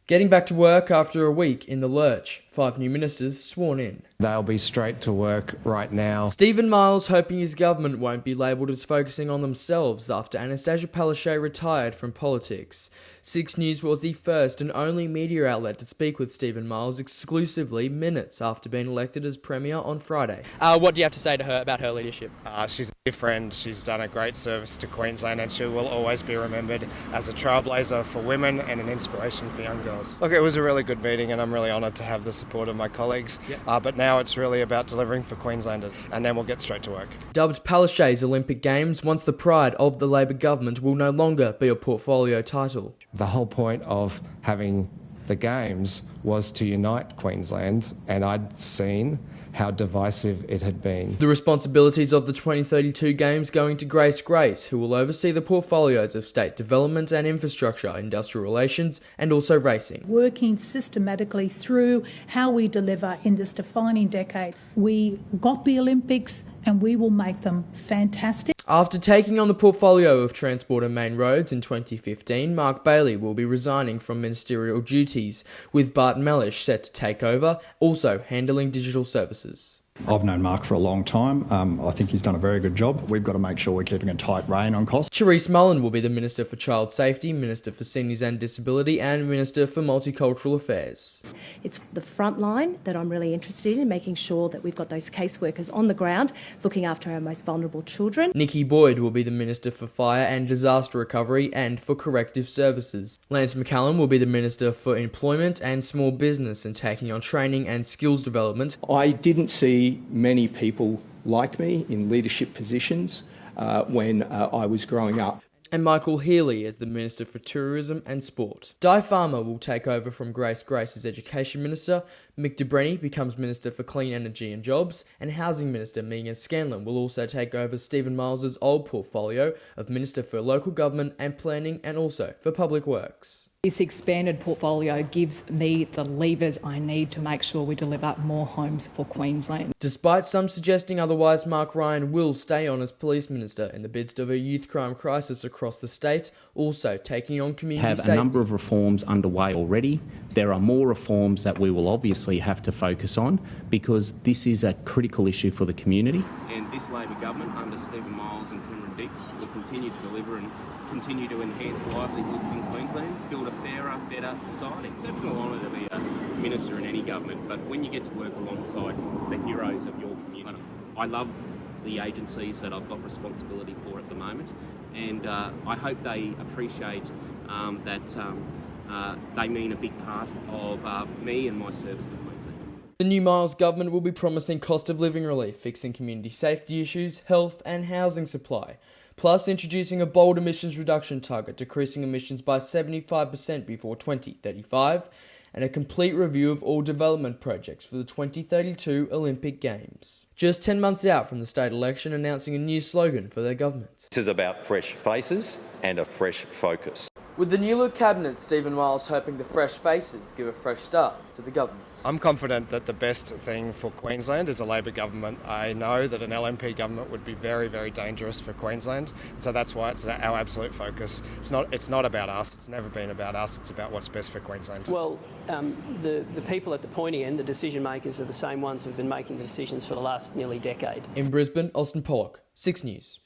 Getting back to work after a week in the lurch, 5 new ministers sworn in. They'll be straight to work right now. Steven Miles hoping his government won't be labelled as focusing on themselves after Anastasia Palaszczuk retired from politics. 6 News was the first and only media outlet to speak with Steven Miles exclusively minutes after being elected as Premier on Friday. What do you have to say to her about her leadership? She's a dear friend. She's done a great service to Queensland and she will always be remembered as a trailblazer for women and an inspiration for young girls. Look, it was a really good meeting and I'm really honoured to have the support of my colleagues. Yep. But now it's really about delivering for Queenslanders and then we'll get straight to work. Dubbed Palaszczuk's Olympic Games, once the pride of the Labor government, will no longer be a portfolio title. The whole point of having the Games was to unite Queensland, and I'd seen how divisive it had been. The responsibilities of the 2032 Games going to Grace, who will oversee the portfolios of state development and infrastructure, industrial relations, and also racing. Working systematically through how we deliver in this defining decade. We got the Olympics and we will make them fantastic. After taking on the portfolio of Transport and Main Roads in 2015, Mark Bailey will be resigning from ministerial duties, with Bart Mellish set to take over, also handling digital services. I've known Mark for a long time. I think he's done a very good job. We've got to make sure we're keeping a tight rein on costs. Teresa Mullen will be the Minister for Child Safety, Minister for Seniors and Disability and Minister for Multicultural Affairs. It's the front line that I'm really interested in, making sure that we've got those caseworkers on the ground looking after our most vulnerable children. Nikki Boyd will be the Minister for Fire and Disaster Recovery and for Corrective Services. Lance McCallum will be the Minister for Employment and Small Business and taking on training and skills development. I didn't see many people like me in leadership positions when I was growing up. And Michael Healey as the Minister for Tourism and Sport. Di Farmer will take over from Grace as Education Minister, Mick de Brenny becomes Minister for Clean Energy and Jobs, and Housing Minister Megan Scanlon will also take over Steven Miles' old portfolio of Minister for Local Government and Planning and also for Public Works. This expanded portfolio gives me the levers I need to make sure we deliver more homes for Queensland. Despite some suggesting otherwise, Mark Ryan will stay on as Police Minister in the midst of a youth crime crisis across the state, also taking on community safety. Have a number of reforms underway already. There are more reforms that we will obviously have to focus on because this is a critical issue for the community. And this Labor government under Steven Miles and Cameron Dick will continue to deliver and continue to enhance livelihoods in Queensland, build a fairer, better society. It's an exceptional honour to be a minister in any government, but when you get to work alongside the heroes of your community, I love the agencies that I've got responsibility for at the moment, and I hope they appreciate that they mean a big part of me and my service to Queensland. The new Miles government will be promising cost of living relief, fixing community safety issues, health and housing supply, plus introducing a bold emissions reduction target, decreasing emissions by 75% before 2035, and a complete review of all development projects for the 2032 Olympic Games. Just 10 months out from the state election, announcing a new slogan for their government. This is about fresh faces and a fresh focus. With the new look cabinet, Steven Miles hoping the fresh faces give a fresh start to the government. I'm confident that the best thing for Queensland is a Labor government. I know that an LNP government would be very, very dangerous for Queensland, so that's why it's our absolute focus. It's not about us, it's never been about us, it's about what's best for Queensland. Well, the people at the pointy end, the decision makers, are the same ones who've been making the decisions for the last nearly decade. In Brisbane, Austin Pollock, 6 News.